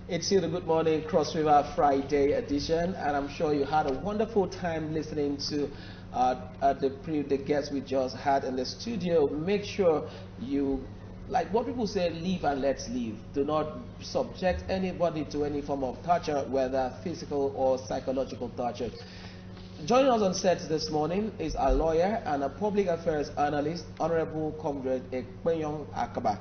It's still the Good Morning Cross River Friday edition, and I'm sure you had a wonderful time listening to the guests we just had in the studio. Make sure you, like what people say, live and let's live. Do not subject anybody to any form of torture, whether physical or psychological torture. Joining us on set this morning is a lawyer and a public affairs analyst, Honorable Comrade Ekpenyong Akiba.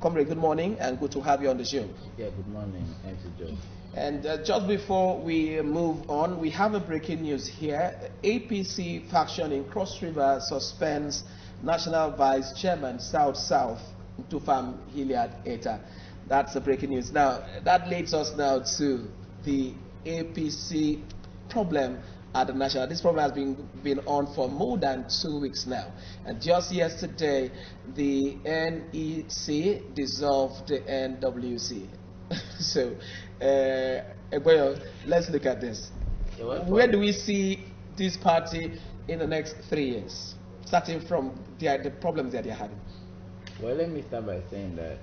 Comrade, good morning and good to have you on the show. Yeah, good morning, MC Joe. And just before we move on, we have a breaking news here. APC faction in Cross River suspends National Vice Chairman South South Tufam Hilliard Eta. That's the breaking news. Now, that leads us now to the APC problem at the national. This problem has been on for more than 2 weeks now. And just yesterday, the NEC dissolved the NWC. So, well, let's look at this. Where do we see this party in the next 3 years, starting from the problems that they're having? Well, let me start by saying that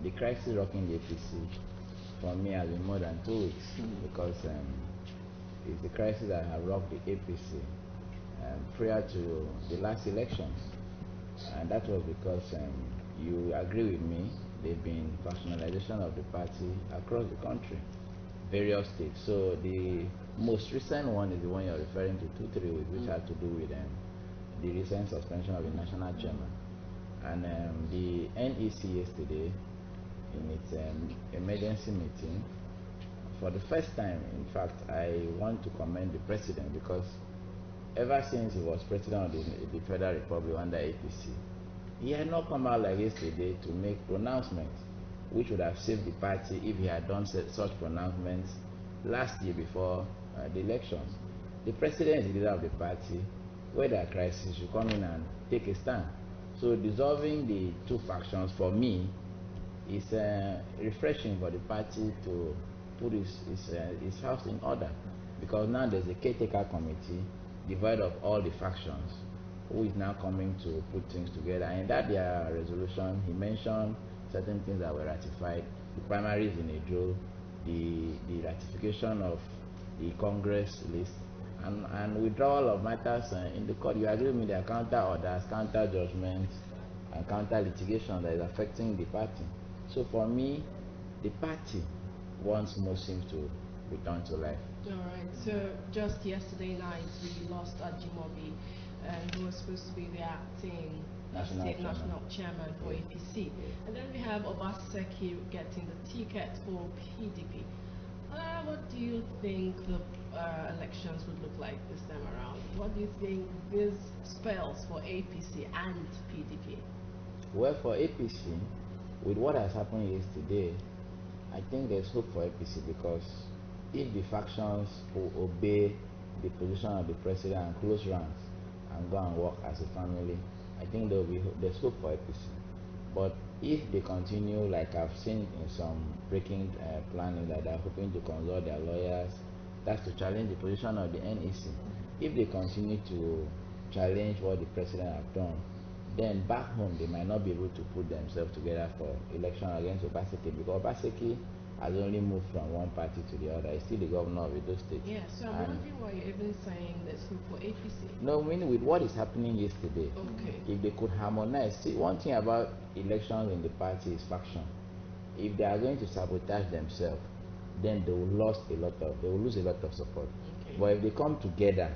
the crisis rocking the APC for me has been more than 2 weeks because it's the crisis that have rocked the APC prior to the last elections, and that was because you agree with me, there's been factionalization of the party across the country, various states. So the most recent one is the one you're referring to, 2-3 weeks, which had to do with the recent suspension of the national chairman. And the NEC yesterday, in its emergency meeting, for the first time, in fact, I want to commend the president because ever since he was president of the Federal Republic under APC, he had not come out like yesterday to make pronouncements, which would have saved the party if he had done such pronouncements last year before the elections. The president is the leader of the party. Where there are crises, should come in and take a stand. So dissolving the two factions for me is refreshing for the party to put his house in order, because now there's a caretaker committee divided of all the factions who is now coming to put things together. And in that their resolution, he mentioned certain things that were ratified: the primaries in Ejo, the ratification of the Congress list, and withdrawal of matters in the court. You agree with me? There are counter orders, counter judgments, and counter litigation that is affecting the party. So for me, the party once more seems to return to life. All right. So just yesterday night, we lost Ajimobi, who was supposed to be the acting national chairman for APC. And then we have Obaseki getting the ticket for PDP. What do you think the elections would look like this time around? What do you think this spells for APC and PDP? Well, for APC, with what has happened yesterday, I think there's hope for APC, because if the factions will obey the position of the president and close ranks and go and work as a family, I think there's hope for APC. But if they continue, like I've seen in some breaking planning, that they're hoping to consult their lawyers, that's to challenge the position of the NEC. If they continue to challenge what the president has done, then back home they might not be able to put themselves together for election against Obaseki, because Obaseki has only moved from one party to the other. He's still the governor of Edo State. Yeah, so I'm wondering why you're even saying there's hope for APC. No, I mean with what is happening yesterday, if they could harmonize. See, one thing about elections in the party is faction. If they are going to sabotage themselves, then they will lose a lot of support. But if they come together,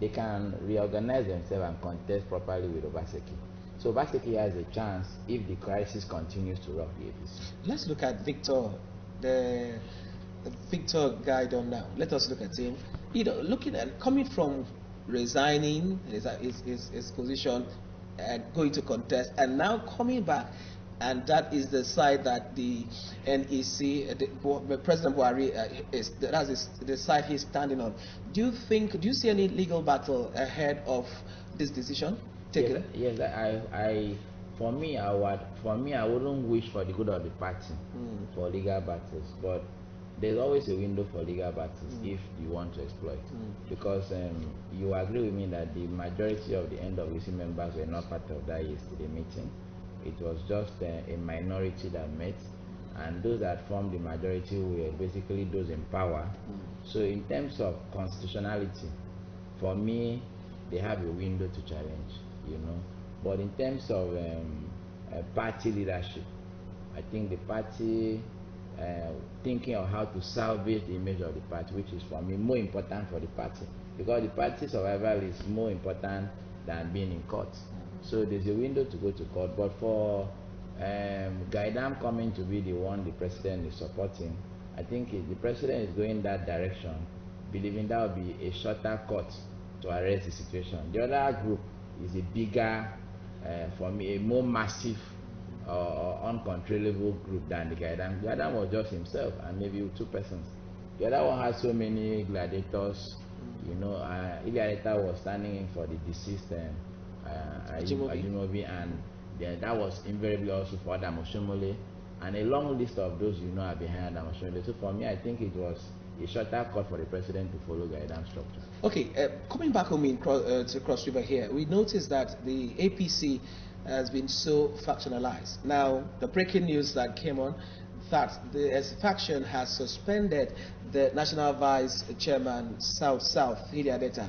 they can reorganize themselves and contest properly with Obaseki. So Obaseki has a chance if the crisis continues to rock the APC. Let's look at Victor, the Victor Gaidon now. Let us look at him. You know, looking at coming from resigning his position and going to contest, and now coming back, and that is the side that the NEC, President Buhari, that's the side he's standing on. Do you see any legal battle ahead of this decision taken? Yes, for me, I wouldn't wish for the good of the party for legal battles, but there's always a window for legal battles if you want to exploit. Because you agree with me that the majority of the NWC members were not part of that yesterday meeting. It was just a minority that met, and those that form the majority were basically those in power. So in terms of constitutionality, for me, they have a window to challenge, you know. But in terms of party leadership, I think the party thinking of how to salvage the image of the party, which is for me more important for the party, because the party survival is more important than being in court. So there's a window to go to court. But for Gaidam coming to be the one the president is supporting, I think the president is going that direction, believing that will be a shorter cut to arrest the situation. The other group is a bigger, for me, a more massive or uncontrollable group than the Gaidam. Gaidam was just himself and maybe 2 persons. The other one has so many gladiators. You know, Gladiator was standing in for the deceased Ajimobi, and that was invariably also for Adam Oshomole, and a long list of those are behind Adam Oshomole. So for me, I think it was a shorter cut for the president to follow Gaidam's structure. Okay, coming back home to Cross River here, we noticed that the APC has been so factionalized. Now, the breaking news that came on that the faction has suspended the National Vice Chairman South Hidiadeta.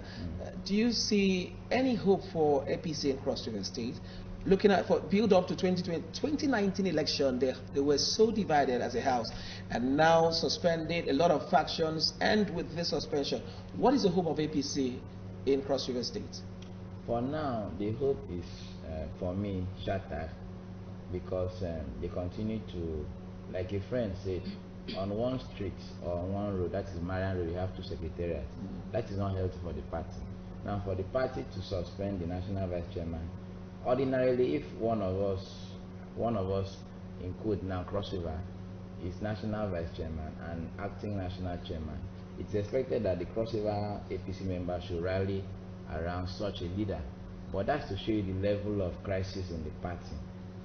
Do you see any hope for APC in Cross River State? Looking at for build up to 2019 election, they were so divided as a house, and now suspended a lot of factions. And with this suspension, what is the hope of APC in Cross River State? For now, the hope is for me shattered, because they continue to, like a friend said, on one street or on one road, that is Marian Road, you have 2 secretariats. That is not healthy for the party. Now, for the party to suspend the national vice chairman, ordinarily, if one of us in quote now Cross River is national vice chairman and acting national chairman, it's expected that the Cross River APC members should rally around such a leader. But that's to show you the level of crisis in the party.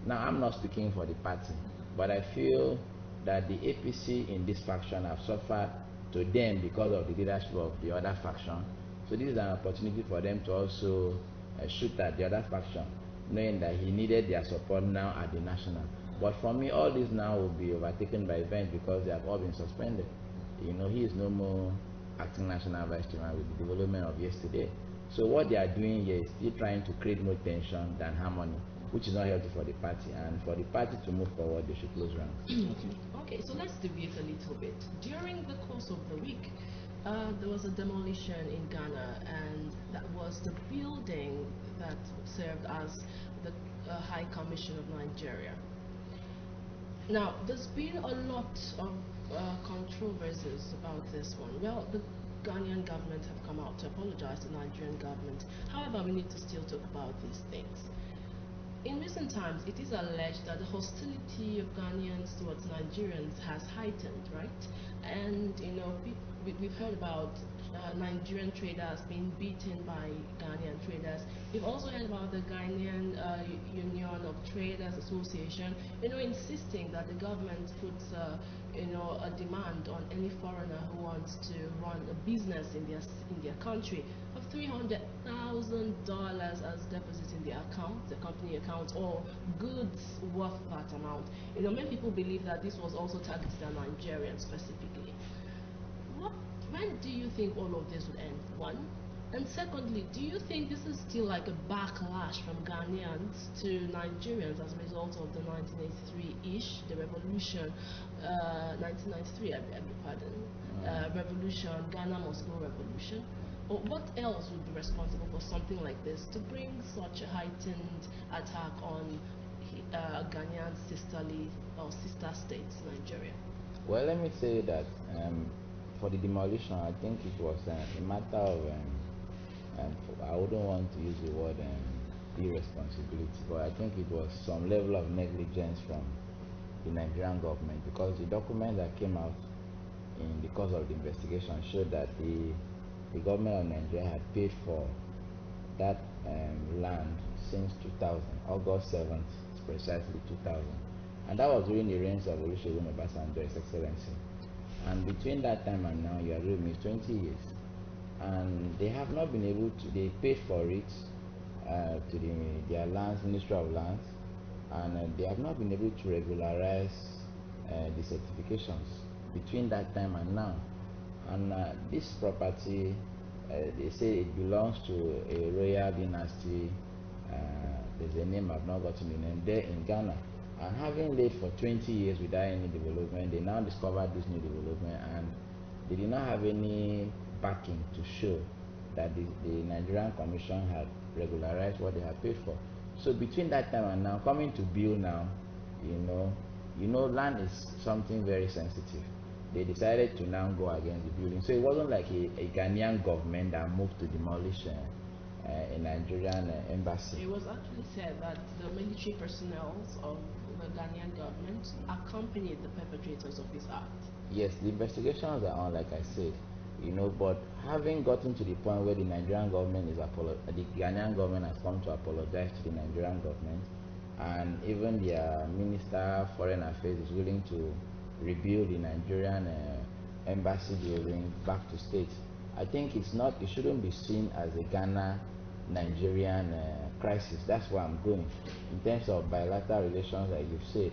Now, I'm not speaking for the party, but I feel that the APC in this faction have suffered to them because of the leadership of the other faction. So this is an opportunity for them to also shoot at the other faction, knowing that he needed their support now at the national. But for me, all this now will be overtaken by events because they have all been suspended. You know, he is no more acting national vice chairman with the development of yesterday. So what they are doing here is still trying to create more tension than harmony, which is not healthy for the party. And for the party to move forward, they should close ranks. Okay, so let's deviate a little bit. During the course of the week, there was a demolition in Ghana, and that was the building that served as the High Commission of Nigeria. Now, there's been a lot of controversies about this one. Well, the Ghanaian government have come out to apologize to the Nigerian government. However, we need to still talk about these things. In recent times, it is alleged that the hostility of Ghanaians towards Nigerians has heightened, right? And we've heard about Nigerian traders being beaten by Ghanaian traders. We've also heard about the Ghanaian Union of Traders Association, insisting that the government puts a demand on any foreigner who wants to run a business in their country of $300,000 as deposit in the company account, or goods worth that amount. Many people believe that this was also targeted at Nigerians specifically. When do you think all of this would end? One. And secondly, do you think this is still like a backlash from Ghanaians to Nigerians as a result of the 1983-ish, the revolution, 1993, I beg your pardon, revolution, Ghana must go revolution? Or what else would be responsible for something like this to bring such a heightened attack on Ghanaian sister states, Nigeria? Well, let me say that for the demolition, I think it was a matter of, I wouldn't want to use the word irresponsibility, but I think it was some level of negligence from the Nigerian government, because the document that came out in the course of the investigation showed that the government of Nigeria had paid for that land since 2000, August 7th, precisely 2000. And that was during the reigns of Olusegun Obasanjo, His Excellency. And between that time and now, you are with me, 20 years. And they have not been able to, they paid for it to their lands, Ministry of Lands, and they have not been able to regularize desertifications between that time and now. And this property, they say it belongs to a royal dynasty. There's a name, I've not gotten the name, there in Ghana. And having laid for 20 years without any development, they now discovered this new development, and they did not have any backing to show that the Nigerian Commission had regularized what they had paid for. So between that time and now, coming to build now, land is something very sensitive. They decided to now go against the building. So it wasn't like a Ghanaian government that moved to demolish a Nigerian embassy. It was actually said that the military personnel of the Ghanaian government accompanied the perpetrators of this act. Yes, the investigations are on, like I said, but having gotten to the point where the Nigerian government the Ghanaian government has come to apologize to the Nigerian government, and even their Minister of Foreign Affairs is willing to rebuild the Nigerian embassy building back to state. I think it shouldn't be seen as a Ghana-Nigerian crisis. That's where I'm going. In terms of bilateral relations, like you've said,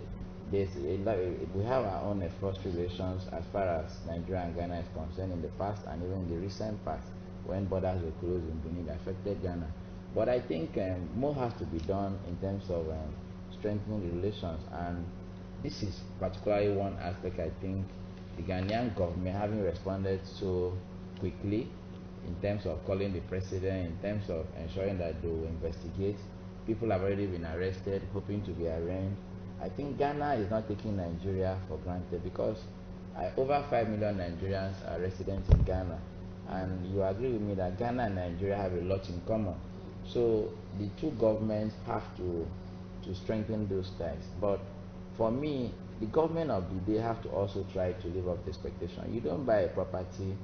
we have our own frustrations as far as Nigeria and Ghana is concerned in the past, and even in the recent past when borders were closed in Benin affected Ghana. But I think more has to be done in terms of strengthening the relations, and this is particularly one aspect. I think the Ghanaian government, having responded so quickly in terms of calling the president, in terms of ensuring that they will investigate, people have already been arrested, hoping to be arraigned. I think Ghana is not taking Nigeria for granted, because over 5 million Nigerians are residents in Ghana, and you agree with me that Ghana and Nigeria have a lot in common. So the two governments have to strengthen those ties. But for me, the government of the day have to also try to live up to expectation. You don't buy a property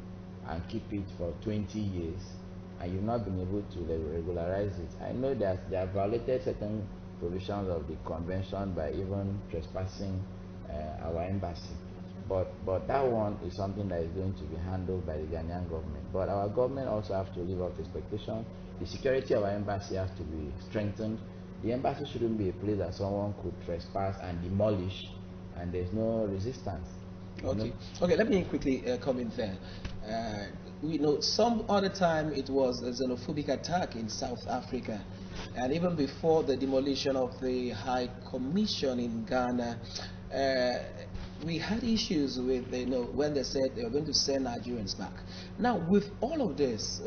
and keep it for 20 years and you've not been able to regularize it. I know that they have violated certain provisions of the convention by even trespassing our embassy. But that one is something that is going to be handled by the Ghanaian government. But our government also have to live up to expectation. The security of our embassy has to be strengthened. The embassy shouldn't be a place that someone could trespass and demolish and there's no resistance. Okay, let me quickly come in there. We know some other time it was a xenophobic attack in South Africa, and even before the demolition of the High Commission in Ghana, we had issues with, when they said they were going to send Nigerians back. Now, with all of this,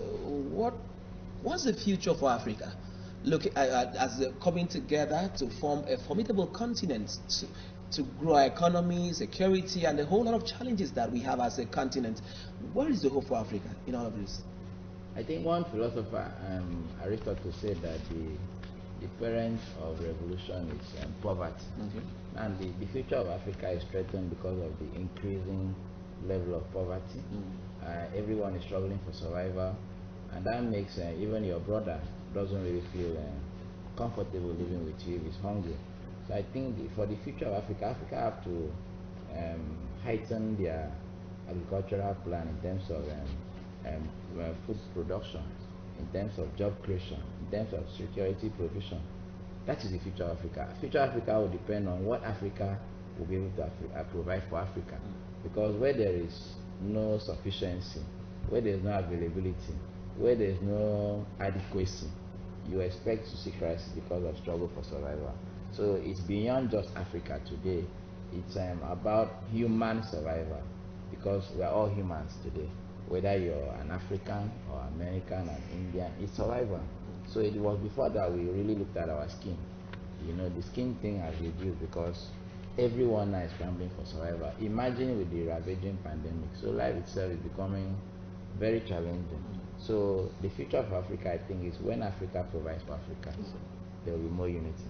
what's the future for Africa? Look as they're coming together to form a formidable continent to grow our economy, security, and a whole lot of challenges that we have as a continent. What is the hope for Africa in all of this? I think one philosopher, Aristotle, said that the parent of revolution is poverty. Okay. And the future of Africa is threatened because of the increasing level of poverty. Everyone is struggling for survival, and that makes even your brother doesn't really feel comfortable living with you if he's hungry. So I think for the future of Africa have to heighten their agricultural plan in terms of food production, in terms of job creation, in terms of security provision. That is the future of Africa. Future Africa will depend on what Africa will be able to provide for Africa. Because where there is no sufficiency, where there is no availability, where there is no adequacy, you expect to see crisis because of struggle for survival. So it's beyond just Africa today. It's about human survival, because we are all humans today. Whether you're an African or American and Indian, it's survival. So it was before that we really looked at our skin. The skin thing has reduced because everyone now is scrambling for survival. Imagine with the ravaging pandemic. So life itself is becoming very challenging. So the future of Africa, I think, is when Africa provides for Africa. So there will be more unity.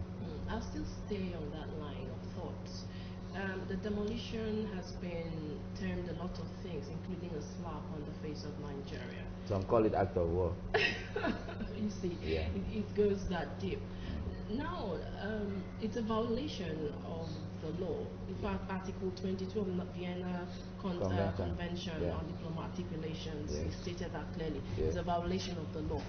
I'll still stay on that line of thought. The demolition has been termed a lot of things, including a slap on the face of Nigeria. Some call it act of war. You see, yeah. it goes that deep. Now, it's a violation of the law. In fact, Article 22 of the Vienna Convention on Diplomatic Relations is stated that clearly. It's a violation of the law.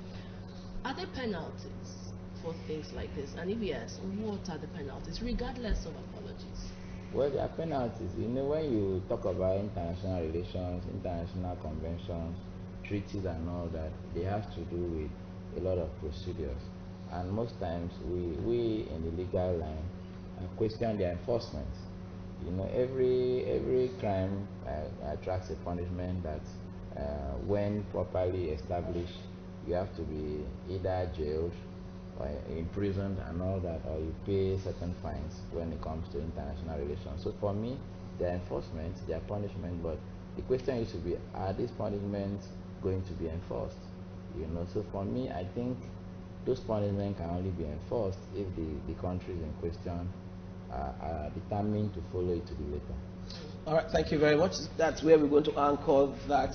Are there penalties for things like this? And if yes, what are the penalties, regardless of apologies? Well, there are penalties. You know, when you talk about international relations, international conventions, treaties and all that, they have to do with a lot of procedures. And most times we in the legal line question their enforcement. You know, every crime attracts a punishment that when properly established, you have to be either jailed or imprisoned and all that, or you pay certain fines when it comes to international relations. So for me, their enforcement, their punishment, but the question is to be, are these punishments going to be enforced? You know, so for me, I think those punishments can only be enforced if the countries in question are determined to follow it to the letter. All right, thank you very much. That's where we're going to anchor that.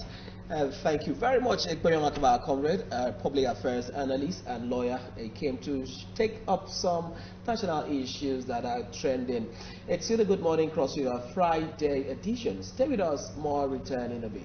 Thank you very much, Ekpenyong Akiba, our comrade, public affairs analyst and lawyer. He came to take up some national issues that are trending. It's still a Good Morning Cross River Friday edition. Stay with us, more return in a bit.